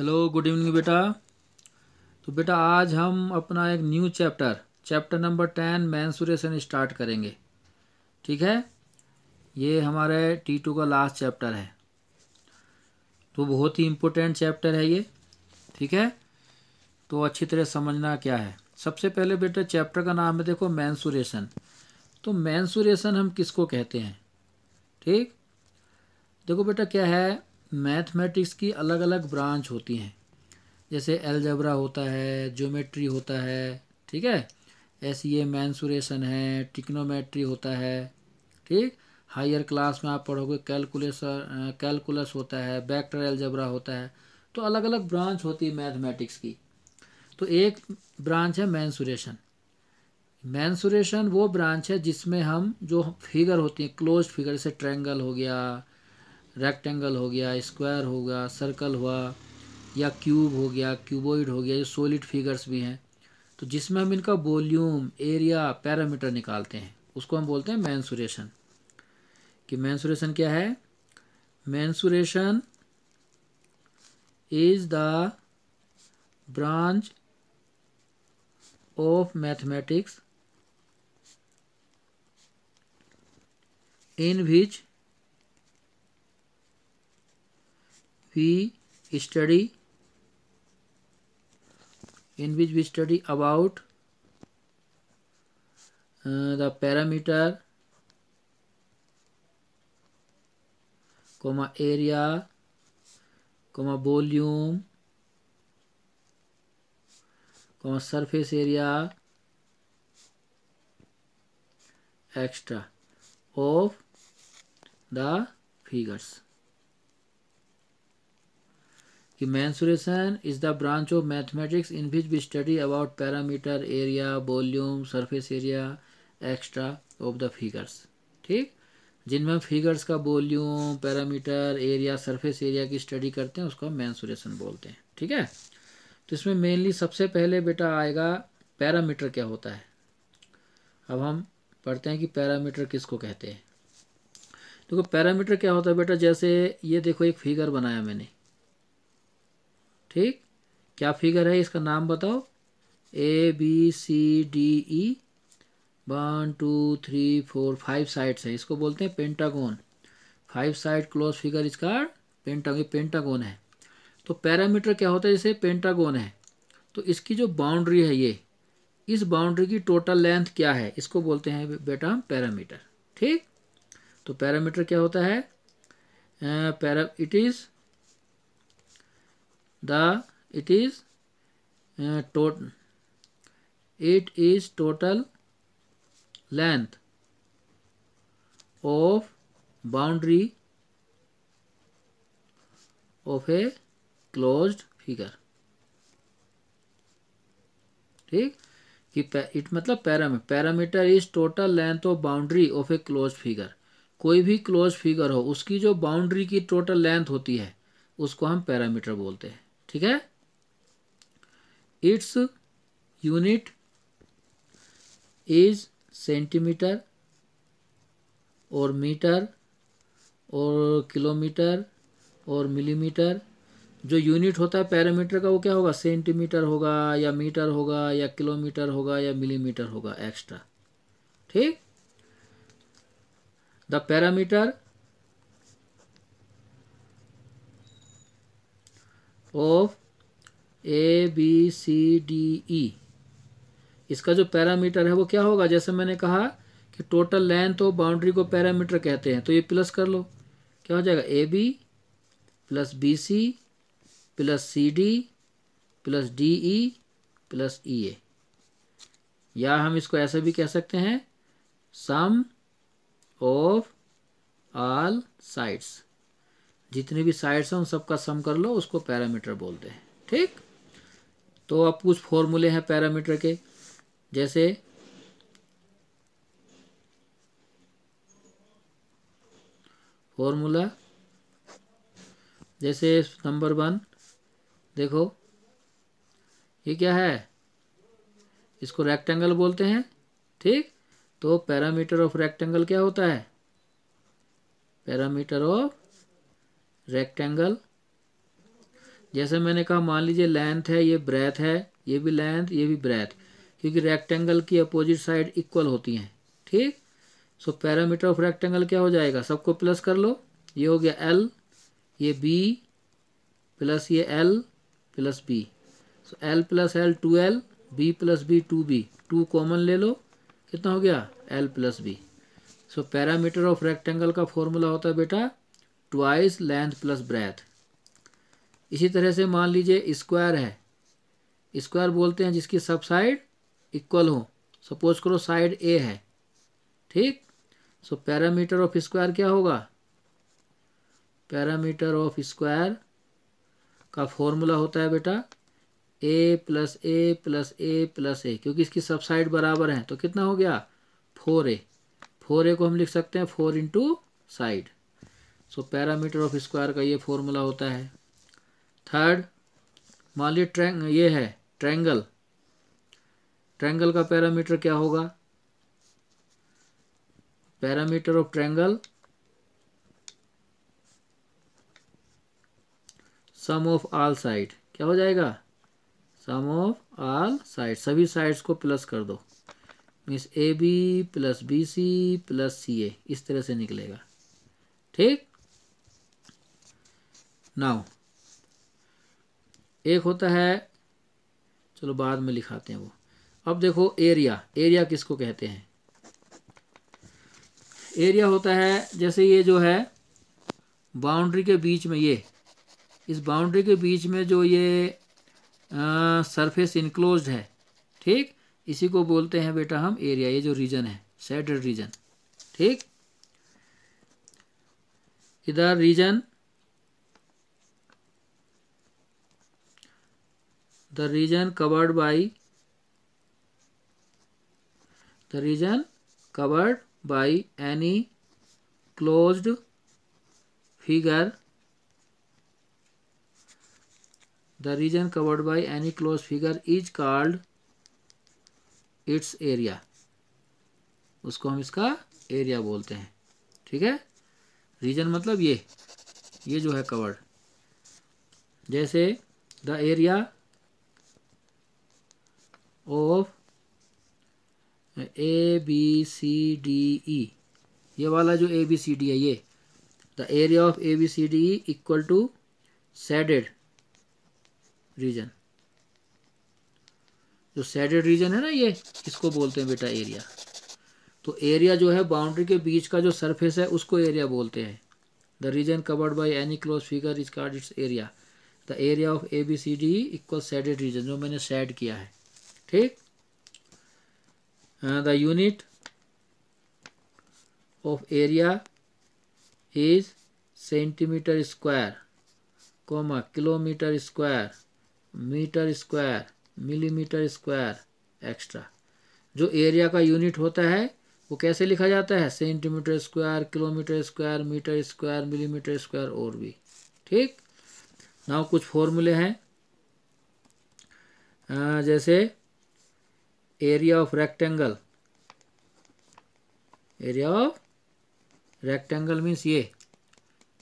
Hello, good evening बेटा। तो बेटा आज हम अपना एक new chapter number 10 mensuration start करेंगे। ठीक है, ये हमारे T2 का लास्ट चैप्टर है, तो बहुत ही इम्पोर्टेंट चैप्टर है ये। ठीक है, तो अच्छी तरह समझना क्या है। सबसे पहले बेटा चैप्टर का नाम है, देखो, मेंसुरेशन। तो मेंसुरेशन हम किसको कहते हैं? ठीक, देखो बेटा क्या है, मैथमेटिक्स की अलग अलग ब्रांच होती हैं। जैसे अलजेब्रा होता है, ज्योमेट्री होता है, ठीक है, ऐसे ये मेंसुरेशन है, ट्रिग्नोमेट्री होता है। ठीक, हायर क्लास में आप पढ़ोगे कैलकुलस होता है, वेक्टर अलजेब्रा होता है। तो अलग अलग ब्रांच होती है मैथमेटिक्स की। तो एक ब्रांच है मेंसुरेशन। मेंसुरेशन वो ब्रांच है जिसमें हम जो फिगर होती हैं, क्लोज फिगर, जैसे ट्रायंगल हो गया, रेक्टेंगल हो गया, स्क्वायर होगा, सर्कल हुआ, या क्यूब हो गया, क्यूबॉइड हो गया, ये सॉलिड फिगर्स भी हैं। तो जिसमें हम इनका वॉल्यूम, एरिया, पैरामीटर निकालते हैं, उसको हम बोलते हैं मेंसुरेशन। कि मेंसुरेशन क्या है? Mensuration is the branch of mathematics in which we study about the parameter, area, volume, surface area, extra of the figures. कि mensuration is the branch of mathematics in which we study about parameter, area, volume, surface area, extra of the figures. ठीक, जिनमें figures का volume, parameter, area, surface area की study करते हैं, उसको हम mensuration बोलते हैं। ठीक है, तो इसमें मेनली सबसे पहले बेटा आएगा पैरामीटर क्या होता है। अब हम पढ़ते हैं कि पैरामीटर किसको कहते हैं। देखो पैरामीटर क्या होता है बेटा, जैसे ये देखो एक फिगर बनाया मैंने। ठीक, क्या फिगर है, इसका नाम बताओ। ABCDE 1 2 3 4 5 साइड्स है, इसको बोलते हैं पेंटागोन। 5 साइड क्लोज फिगर इसका पेंटागोन है। तो पैरामीटर क्या होता है, जैसे पेंटागोन है तो इसकी जो बाउंड्री है, ये इस बाउंड्री की टोटल लेंथ क्या है, इसको बोलते हैं बेटा हम पैरामीटर। ठीक, तो पैरामीटर क्या होता है? It is total length of boundary of a closed figure. ठीक, कि इट मतलब parameter is total length of boundary of A close figure. कोई भी क्लोज फिगर हो, उसकी जो बाउंड्री की टोटल लेंथ होती है, उसको हम पैरामीटर बोलते हैं। ठीक है, इट्स यूनिट इज सेंटीमीटर और मीटर और किलोमीटर और मिलीमीटर। जो यूनिट होता है पैरामीटर का, वो क्या होगा, सेंटीमीटर होगा या मीटर होगा या किलोमीटर होगा या मिलीमीटर होगा, एक्स्ट्रा। ठीक, द पैरामीटर ऑफ ABCDE, इसका जो पैरामीटर है वो क्या होगा, जैसे मैंने कहा कि टोटल लेंथ ऑफ बाउंड्री को पैरामीटर कहते हैं, तो ये प्लस कर लो, क्या हो जाएगा, AB plus BC plus CD plus DE plus EA। या हम इसको ऐसे भी कह सकते हैं, सम ऑफ ऑल साइड्स। जितनी भी साइड्स हैं उन सबका सम कर लो, उसको पैरामीटर बोलते हैं। ठीक, तो अब कुछ फॉर्मूले हैं पैरामीटर के, जैसे फॉर्मूला, जैसे नंबर 1 देखो, ये क्या है, इसको रेक्टेंगल बोलते हैं। ठीक, तो पैरामीटर ऑफ रेक्टेंगल क्या होता है, पैरामीटर ऑफ रेक्टेंगल जैसे मैंने कहा, मान लीजिए लेंथ है, ये ब्रेथ है, ये भी लेंथ, ये भी ब्रेथ, क्योंकि रेक्टेंगल की अपोजिट साइड इक्वल होती हैं। ठीक। सो पैरामीटर ऑफ रेक्टेंगल क्या हो जाएगा, सबको प्लस कर लो। ये हो गया एल, ये बी प्लस ये L plus B. So L plus L 2L, B plus B 2B, 2 common ले लो, कितना हो गया L plus B. So parameter of rectangle का फॉर्मूला होता है बेटा ट्वाइस लेंथ प्लस ब्रेथ। इसी तरह से मान लीजिए स्क्वायर है, स्क्वायर बोलते हैं जिसकी सब साइड इक्वल हो। सपोज करो साइड ए है। ठीक। सो पैरामीटर ऑफ स्क्वायर क्या होगा, पैरामीटर ऑफ स्क्वायर का फॉर्मूला होता है बेटा ए प्लस ए प्लस ए प्लस ए, क्योंकि इसकी सब साइड बराबर हैं तो कितना हो गया 4A। 4A को हम लिख सकते हैं 4 into side. So parameter of square का ये फॉर्मूला होता है। थर्ड, मान लीजिए ये है ट्रायंगल, ट्रायंगल का पैरामीटर क्या होगा, parameter of triangle sum of all side, क्या हो जाएगा सम ऑफ ऑल साइड, सभी साइड्स को प्लस कर दो, means AB plus BC plus CA, इस तरह से निकलेगा। ठीक। नाउ एक होता है, चलो बाद में लिखाते हैं वो। अब देखो एरिया, एरिया किसको कहते हैं, एरिया होता है जैसे ये जो है बाउंड्री के बीच में, ये इस बाउंड्री के बीच में जो ये सरफेस इनक्लोज्ड है, ठीक, इसी को बोलते हैं बेटा हम एरिया। ये जो रीजन है शेडेड रीजन। ठीक। इधर reason, the region covered by any closed figure, the region covered by any closed figure is called its area, उसको हम इसका एरिया बोलते हैं। ठीक है। रीजन मतलब ये जो है कवर्ड, जैसे द एरिया ऑफ ABCDE, ये वाला जो ABCD है, ये the area of ABCDE equal to shaded region. जो शेडेड रीजन है ना, ये इसको बोलते हैं बेटा एरिया। तो एरिया जो है बाउंड्री के बीच का जो सरफेस है उसको एरिया बोलते हैं। The region covered by any close figure is called its area. The area of ABCDE equal shaded region, जो मैंने शेड किया है। ठीक। The unit of area is centimetre square, comma kilometre square, metre square, millimetre square extra. जो area का unit होता है वो कैसे लिखा जाता है, centimetre square, kilometre square, metre square, millimetre square और भी। ठीक। नाउ कुछ फॉर्मूले हैं, जैसे area of rectangle, area of rectangle means ये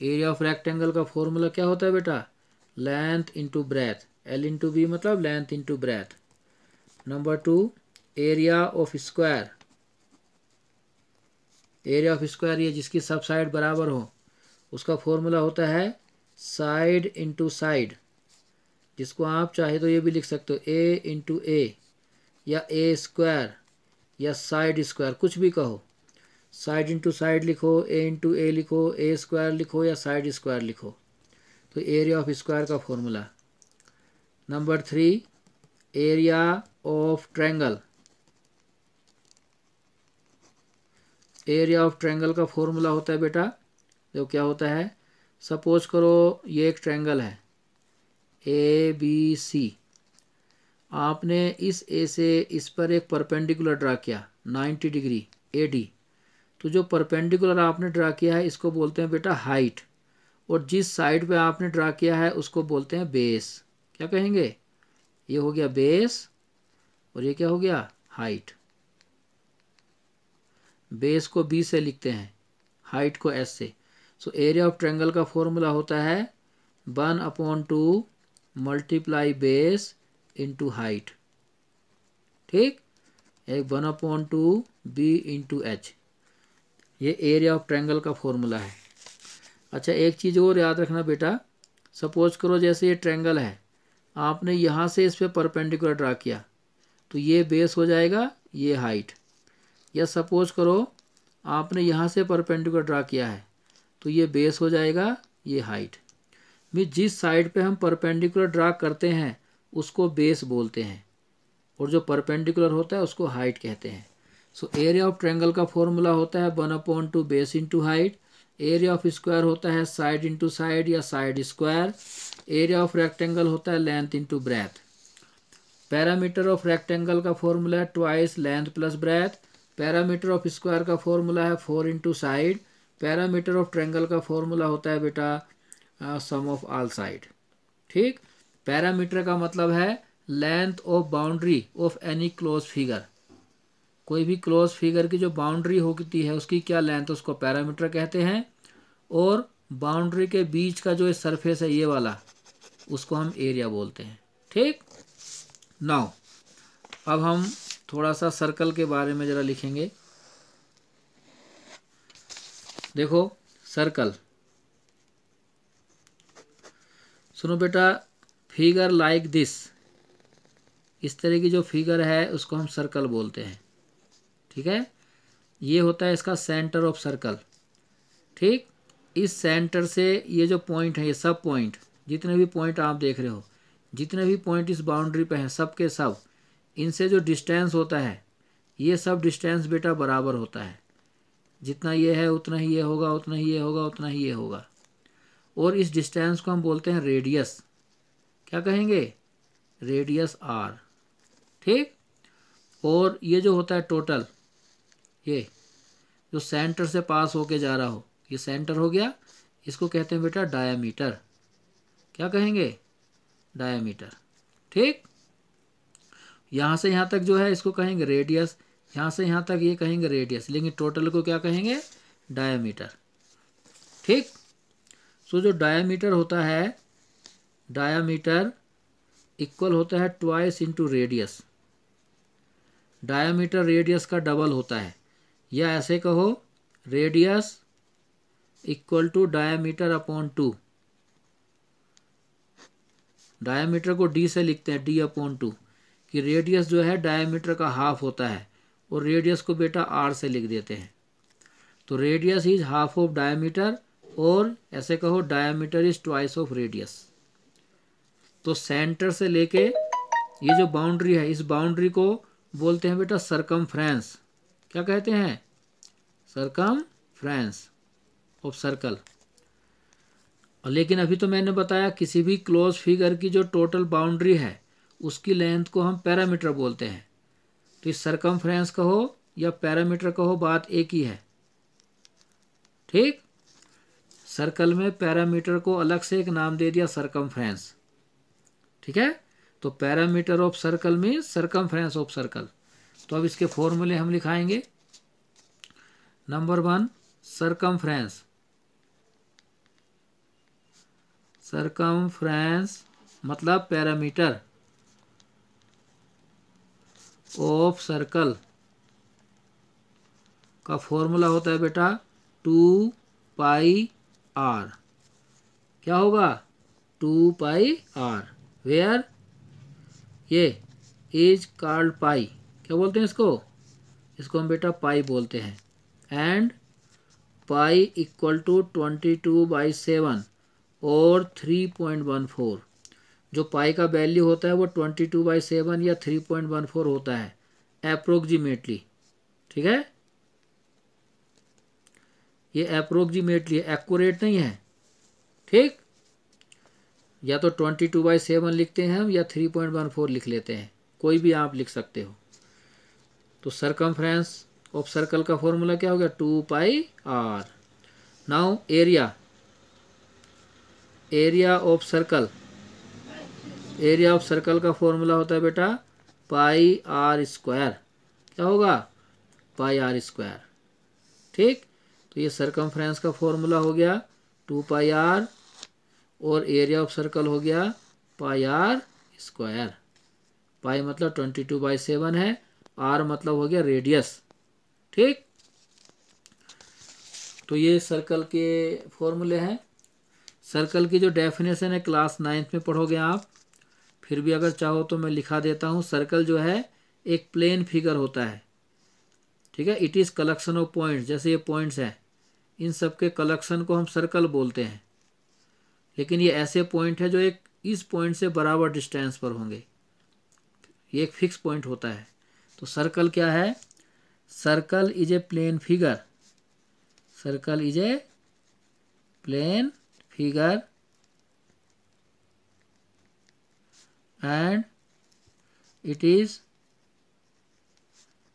एरिया ऑफ रेक्टेंगल का फॉर्मूला क्या होता है बेटा, length into breadth, L into B मतलब length into breadth. Number 2 area of square, area of square ये जिसकी सब साइड बराबर हो, उसका फॉर्मूला होता है साइड इंटू साइड, जिसको आप चाहे तो ये भी लिख सकते हो A इंटू A, या A स्क्वायर, या साइड स्क्वायर, कुछ भी कहो। साइड इंटू साइड लिखो, A इंटू A लिखो, A स्क्वायर लिखो, या साइड स्क्वायर लिखो। तो एरिया ऑफ स्क्वायर का formula. Number 3 area of triangle, area of triangle का फॉर्मूला होता है बेटा, जो क्या होता है, सपोज करो ये एक ट्रायंगल है ABC, आपने इस A से इस पर एक परपेंडिकुलर ड्रा किया 90 डिग्री AD, तो जो परपेंडिकुलर आपने ड्रा किया है इसको बोलते हैं बेटा हाइट, और जिस साइड पे आपने ड्रा किया है उसको बोलते हैं बेस। क्या कहेंगे, ये हो गया बेस और ये क्या हो गया हाइट। बेस को B से लिखते हैं, हाइट को S से। सो एरिया ऑफ ट्रायंगल का फॉर्मूला होता है 1/2 मल्टीप्लाई बेस इंटू हाइट, ठीक। एक 1/2 बी इंटू एच, ये एरिया ऑफ ट्रायंगल का फॉर्मूला है। अच्छा एक चीज़ और याद रखना बेटा, सपोज करो जैसे ये ट्रायंगल है, आपने यहाँ से इस पर परपेंडिकुलर ड्रा किया तो ये बेस हो जाएगा, ये हाइट। या सपोज करो आपने यहाँ से परपेंडिकुलर ड्रा किया है तो ये बेस हो जाएगा, ये हाइट। मीन जिस साइड पे हम परपेंडिकुलर ड्रा करते हैं उसको बेस बोलते हैं, और जो परपेंडिकुलर होता है उसको हाइट कहते हैं। सो एरिया ऑफ ट्रायंगल का फॉर्मूला होता है 1/2 base into height. Area of square होता है साइड इंटू साइड या side square. Area of rectangle होता है length into breath. Parameter of rectangle का फॉर्मूला है twice length plus breath. Parameter of square का फॉर्मूला है 4 into side. Parameter of triangle का फॉर्मूला होता है बेटा सम ऑफ ऑल साइड, ठीक। पैरामीटर का मतलब है length of boundary of any close figure. कोई भी क्लोज फिगर की जो बाउंड्री होती है उसकी क्या लेंथ, उसको पैरामीटर कहते हैं। और बाउंड्री के बीच का जो सरफेस है ये वाला, उसको हम एरिया बोलते हैं, ठीक। नाउ अब हम थोड़ा सा सर्कल के बारे में ज़रा लिखेंगे। देखो सर्कल, सुनो बेटा, फिगर लाइक दिस, इस तरह की जो फिगर है उसको हम सर्कल बोलते हैं, ठीक है। ये होता है इसका सेंटर ऑफ सर्कल, ठीक। इस सेंटर से ये जो पॉइंट है, ये सब पॉइंट, जितने भी पॉइंट आप देख रहे हो, जितने भी पॉइंट इस बाउंड्री पे हैं, सब के सब, इनसे जो डिस्टेंस होता है, ये सब डिस्टेंस बेटा बराबर होता है। जितना ये है उतना ही ये होगा, उतना ही ये होगा, उतना ही ये होगा। और इस डिस्टेंस को हम बोलते हैं रेडियस। क्या कहेंगे? रेडियस आर, ठीक। और ये जो होता है टोटल, ये जो सेंटर से पास होके जा रहा हो, ये सेंटर हो गया, इसको कहते हैं बेटा डायामीटर। क्या कहेंगे? डायामीटर, ठीक। यहाँ से यहाँ तक जो है इसको कहेंगे रेडियस, यहाँ से यहाँ तक ये कहेंगे रेडियस, लेकिन टोटल को क्या कहेंगे? डायामीटर, ठीक। सो जो डायामीटर होता है, डायामीटर इक्वल होता है twice into radius. Diameter radius का डबल होता है, या ऐसे कहो radius equal to diameter upon 2। Diameter को डी से लिखते हैं, डी अपॉन 2, कि रेडियस जो है डायामीटर का हाफ होता है, और रेडियस को बेटा आर से लिख देते हैं। तो radius is half of diameter, और ऐसे कहो diameter is twice of radius. तो सेंटर से लेके ये जो बाउंड्री है, इस बाउंड्री को बोलते हैं बेटा सरकमफ्रेंस। क्या कहते हैं? Circumference of circle. लेकिन अभी तो मैंने बताया किसी भी क्लोज फिगर की जो टोटल बाउंड्री है उसकी लेंथ को हम पैरामीटर बोलते हैं। तो इस सरकमफ्रेंस कहो या पैरामीटर कहो, बात एक ही है, ठीक। सर्कल में पैरामीटर को अलग से एक नाम दे दिया सरकमफ्रेंस, ठीक है। तो पैरामीटर ऑफ सर्कल में सरकमफ्रेंस ऑफ सर्कल। तो अब इसके फॉर्मूले हम लिखाएंगे। नंबर 1 सरकमफ्रेंस, सरकमफ्रेंस मतलब पैरामीटर ऑफ सर्कल का फॉर्मूला होता है बेटा 2 पाई आर। क्या होगा? 2 पाई आर, वेयर ये इज कॉल्ड पाई। क्या बोलते हैं इसको? इसको हम बेटा पाई बोलते हैं। एंड पाई इक्वल टू 22/7 और 3.14। जो पाई का वैल्यू होता है वो 22/7 या 3.14 होता है अप्रोक्सीमेटली, ठीक है। ये अप्रोक्सीमेटली, एक्यूरेट नहीं है, ठीक। या तो 22/7 लिखते हैं हम, या 3.14 लिख लेते हैं, कोई भी आप लिख सकते हो। तो सरकमफ्रेंस ऑफ सर्कल का फॉर्मूला क्या हो गया? 2 pi R. Now area, area of circle, area of circle का फॉर्मूला होता है बेटा पाई आर स्क्वायर। क्या होगा? पाई आर स्क्वायर, ठीक। तो ये सरकमफ्रेंस का फॉर्मूला हो गया 2 पाई आर, और एरिया ऑफ सर्कल हो गया पाई आर स्क्वायर। पाई मतलब 22/7 है, आर मतलब हो गया रेडियस। ठीक, तो ये सर्कल के फॉर्मूले हैं। सर्कल की जो डेफिनेशन है क्लास 9th में पढ़ोगे आप, फिर भी अगर चाहो तो मैं लिखा देता हूँ। सर्कल जो है एक प्लेन फिगर होता है, ठीक है। It is collection of points, जैसे ये पॉइंट्स हैं, इन सब के कलेक्शन को हम सर्कल बोलते हैं। लेकिन ये ऐसे पॉइंट है जो एक इस पॉइंट से बराबर डिस्टेंस पर होंगे, ये एक फिक्स पॉइंट होता है। तो सर्कल क्या है? Circle is a plane figure. Circle is a plane figure and it is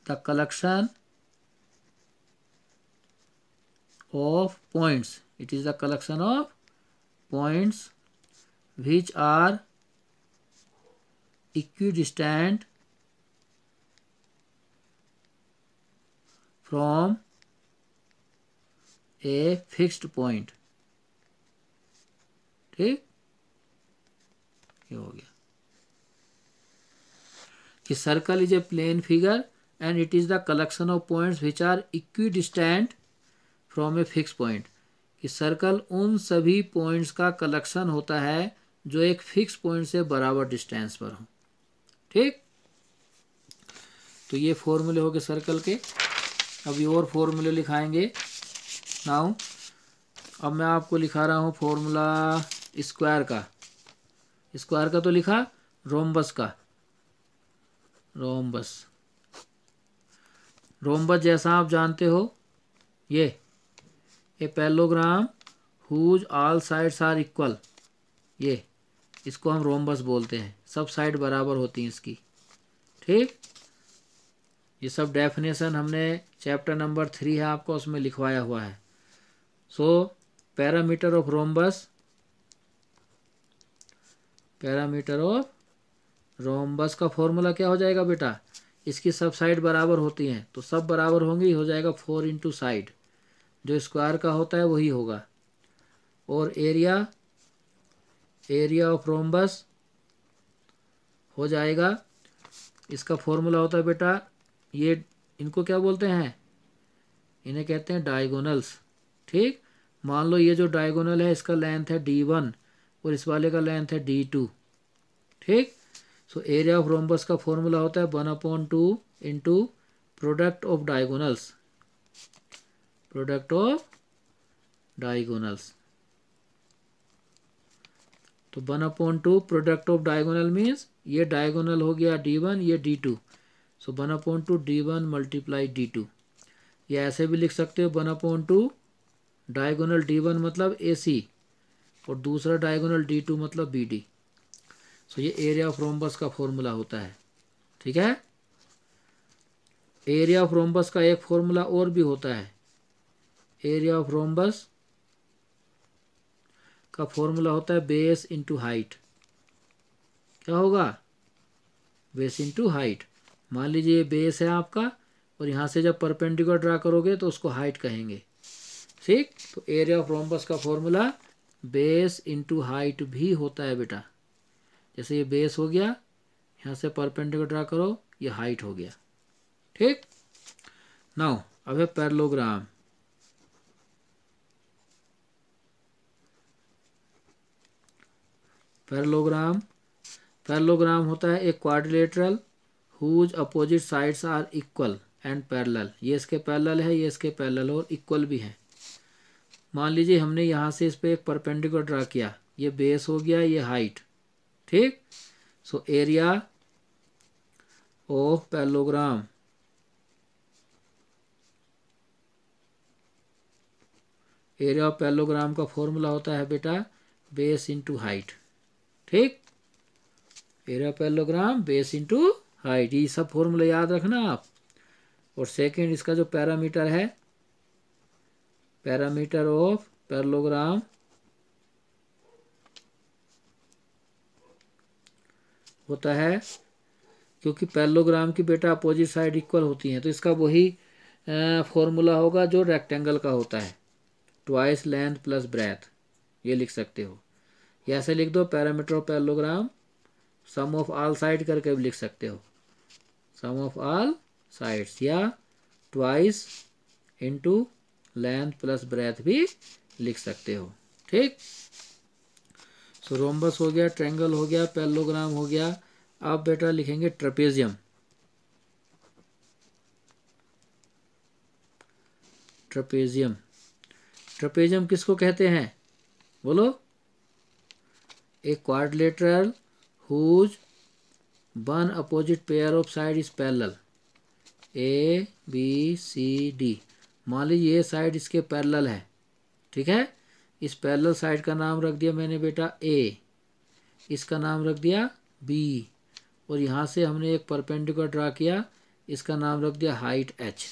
the collection of points. It is the collection of points which are equidistant from a fixed point. ठीक, ये हो गया कि circle is a plane figure and it is the collection of points which are equidistant from a fix point. कि circle उन सभी points का collection होता है जो एक फिक्स पॉइंट से बराबर डिस्टेंस पर हो। ठीक, तो ये फॉर्मूले हो गए सर्कल के। अभी और फॉर्मूले लिखाएंगे। नाउ अब मैं आपको लिखा रहा हूँ फॉर्मूला स्क्वायर का। स्क्वायर का तो लिखा, रोम्बस का। रोम्बस, रोम्बस जैसा आप जानते हो, ये a parallelogram whose all sides are equal, ये इसको हम रोम्बस बोलते हैं। सब साइड बराबर होती हैं इसकी। ठीक, ये सब डेफिनेशन हमने चैप्टर नंबर 3 है आपको, उसमें लिखवाया हुआ है। सो parameter of rhombus, parameter of rhombus का फॉर्मूला क्या हो जाएगा बेटा? इसकी सब साइड बराबर होती हैं, तो सब बराबर होंगी, हो जाएगा 4 इंटू साइड। जो स्क्वायर का होता है वही होगा। और एरिया, एरिया ऑफ रोम्बस हो जाएगा, इसका फॉर्मूला होता है बेटा, ये इनको क्या बोलते हैं? इन्हें कहते हैं डायगोनल्स। ठीक, मान लो ये जो डायगोनल है इसका लेंथ है D1 और इस वाले का लेंथ है D2। ठीक, सो एरिया ऑफ रोम्बस का फॉर्मूला होता है 1/2 into product of diagonals, product of diagonals. तो 1/2 प्रोडक्ट ऑफ डायगोनल मीन्स ये डायगोनल हो गया D1, ये D2। सो 1/2 D1 मल्टीप्लाई D2। ये ऐसे भी लिख सकते हो 1/2 डायगोनल D1 मतलब AC और दूसरा डायगोनल D2 मतलब BD। सो ये एरिया ऑफ रोम्बस का फॉर्मूला होता है। ठीक है, एरिया ऑफ रोम्बस का एक फॉर्मूला और भी होता है। एरिया ऑफ रोम्बस का फॉर्मूला होता है बेस इंटू हाइट। क्या होगा? Base into height. मान लीजिए ये बेस है आपका और यहाँ से जब परपेंडिकुलर ड्रा करोगे तो उसको हाइट कहेंगे। ठीक, तो एरिया ऑफ रोम्बस का फॉर्मूला बेस इंटू हाइट भी होता है बेटा। जैसे ये बेस हो गया, यहाँ से परपेंडिकुलर ड्रा करो, ये हाइट हो गया। ठीक, नाउ अब है पैरेललोग्राम। पैरेललोग्राम, पैरेललोग्राम होता है एक quadrilateral whose opposite sides are equal and parallel. ये इसके पैरेलल है, ये इसके पैरेलल और इक्वल भी है। मान लीजिए हमने यहाँ से इस पर एक परपेंडिकुलर ड्रा किया, ये बेस हो गया, ये हाइट। ठीक, so area of parallelogram, area of parallelogram का फॉर्मूला होता है बेटा बेस इंटू हाइट। ठीक, area of parallelogram base into height, ये सब फॉर्मूला याद रखना आप। और सेकंड इसका जो पैरामीटर है, पैरामीटर ऑफ पैरेललोग्राम होता है, क्योंकि पैरेललोग्राम की बेटा अपोजिट साइड इक्वल होती हैं, तो इसका वही फॉर्मूला होगा जो रेक्टेंगल का होता है, ट्वाइस लेंथ प्लस ब्रेथ, ये लिख सकते हो। या ऐसे लिख दो parameter of parallelogram sum of all side करके भी लिख सकते हो, सम ऑफ ऑल साइड्स, या twice into length plus breadth भी लिख सकते हो। ठीक, सो रोम्बस हो गया, ट्रायंगल हो गया, पैरेललोग्राम हो गया। अब बेटा लिखेंगे ट्रेपेजियम। ट्रेपेजियम, ट्रेपेजियम किसको कहते हैं बोलो? A quadrilateral whose one opposite pair of side is parallel, A B C D. मान लीजिए ये साइड इसके पैरेलल है, ठीक है, इस पैरेलल साइड का नाम रख दिया मैंने बेटा ए, इसका नाम रख दिया बी, और यहाँ से हमने एक परपेंडिकुलर ड्रा किया, इसका नाम रख दिया हाइट एच।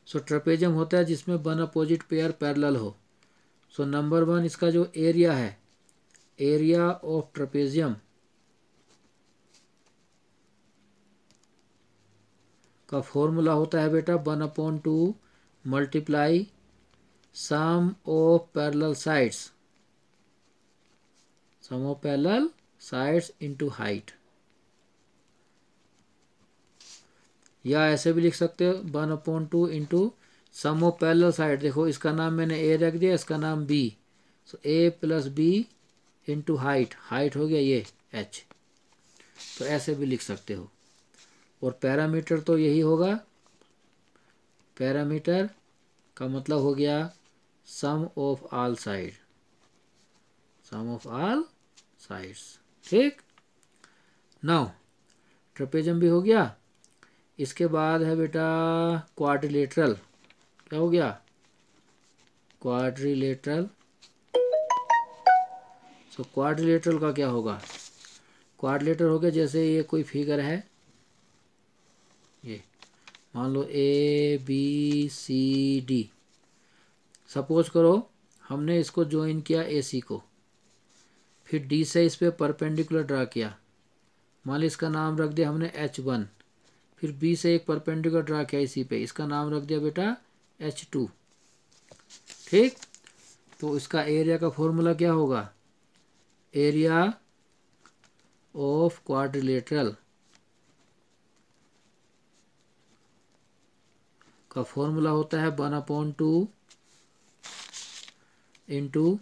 सो ट्रेपेजियम होता है जिसमें वन अपोजिट पेयर पैरेलल हो। सो नंबर 1 इसका जो एरिया है, एरिया ऑफ ट्रेपेजियम का फॉर्मूला होता है बेटा 1/2 multiply sum of parallel sides, sum of parallel sides into height. या ऐसे भी लिख सकते हो 1/2 into sum of parallel side. देखो इसका नाम मैंने ए रख दिया, इसका नाम B, so A plus B into height, height हो गया ये एच। तो ऐसे भी लिख सकते हो। और पैरामीटर तो यही होगा, पैरामीटर का मतलब हो गया sum of all side, sum of all sides. ठीक, नाउ ट्रेपेजियम भी हो गया। इसके बाद है बेटा क्वाड्रिलेटरल। क्या हो गया? क्वाड्रिलेटरल। सो क्वाड्रिलेटरल का क्या होगा? क्वाड्रिलेटरल हो गया जैसे ये कोई फिगर है, ये मान लो A B C D. Suppose करो हमने इसको ज्वाइन किया ए सी को, फिर डी से इस पे परपेंडिकुलर ड्रा किया, मान लो इसका नाम रख दिया हमने H1, फिर बी से एक परपेंडिकुलर ड्रा किया इसी पे, इसका नाम रख दिया बेटा H2। ठीक, तो इसका एरिया का फॉर्मूला क्या होगा? एरिया ऑफ क्वाड्रिलेटरल का फॉर्मूला होता है 1/2 into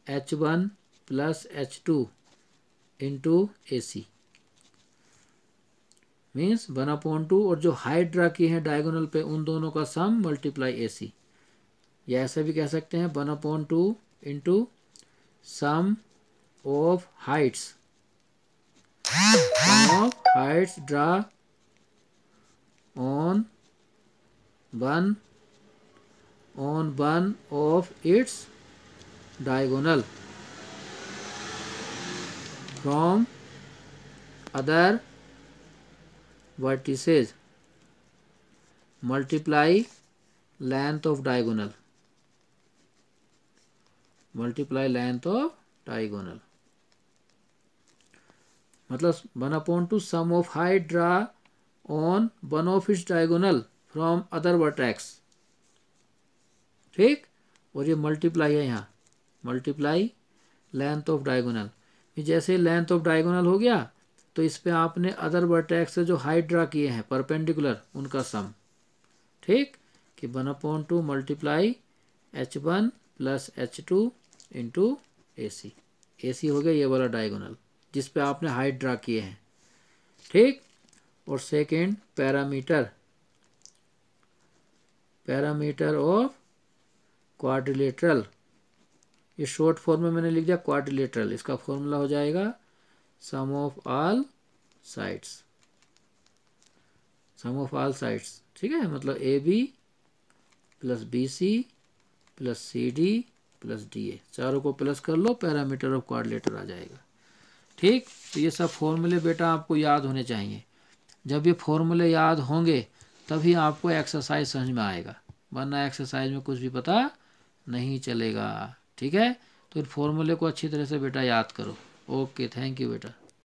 H1 plus H2 into AC, means 1/2, और जो हाइट ड्रा की है डायगोनल पे उन दोनों का सम मल्टीप्लाई AC। या ऐसे भी कह सकते हैं 1/2 into sum of heights, sum of heights draw on one of its diagonal from other vertices multiply length of diagonal, multiply length of diagonal। मतलब 1/2 sum of height draw on one of its diagonal from other vertex। ठीक, और ये multiply है, यहाँ multiply length of diagonal. जैसे length of diagonal हो गया तो इस पे आपने अदर वर्टेक्स से जो हाइट ड्रा किए हैं परपेंडिकुलर उनका सम। ठीक, कि 1/2 multiply H1 plus H2 into AC। AC हो गया ये वाला डायगोनल जिस पे आपने हाइट ड्रा किए हैं। ठीक, और second parameter, parameter of quadrilateral, ये शॉर्ट फॉर्म में मैंने लिख दिया क्वाड्रिलेटरल। इसका फॉर्मूला हो जाएगा sum of all sides, sum of all sides. ठीक है, मतलब AB plus BC plus CD plus DA, चारों को प्लस कर लो, पैरामीटर ऑफ क्वाड्रिलेटरल आ जाएगा। ठीक, तो ये सब फॉर्मूले बेटा आपको याद होने चाहिए। जब ये फॉर्मूले याद होंगे तभी आपको एक्सरसाइज समझ में आएगा, वरना एक्सरसाइज में कुछ भी पता नहीं चलेगा। ठीक है, तो इन फॉर्मूले को अच्छी तरह से बेटा याद करो। ओके, थैंक यू बेटा।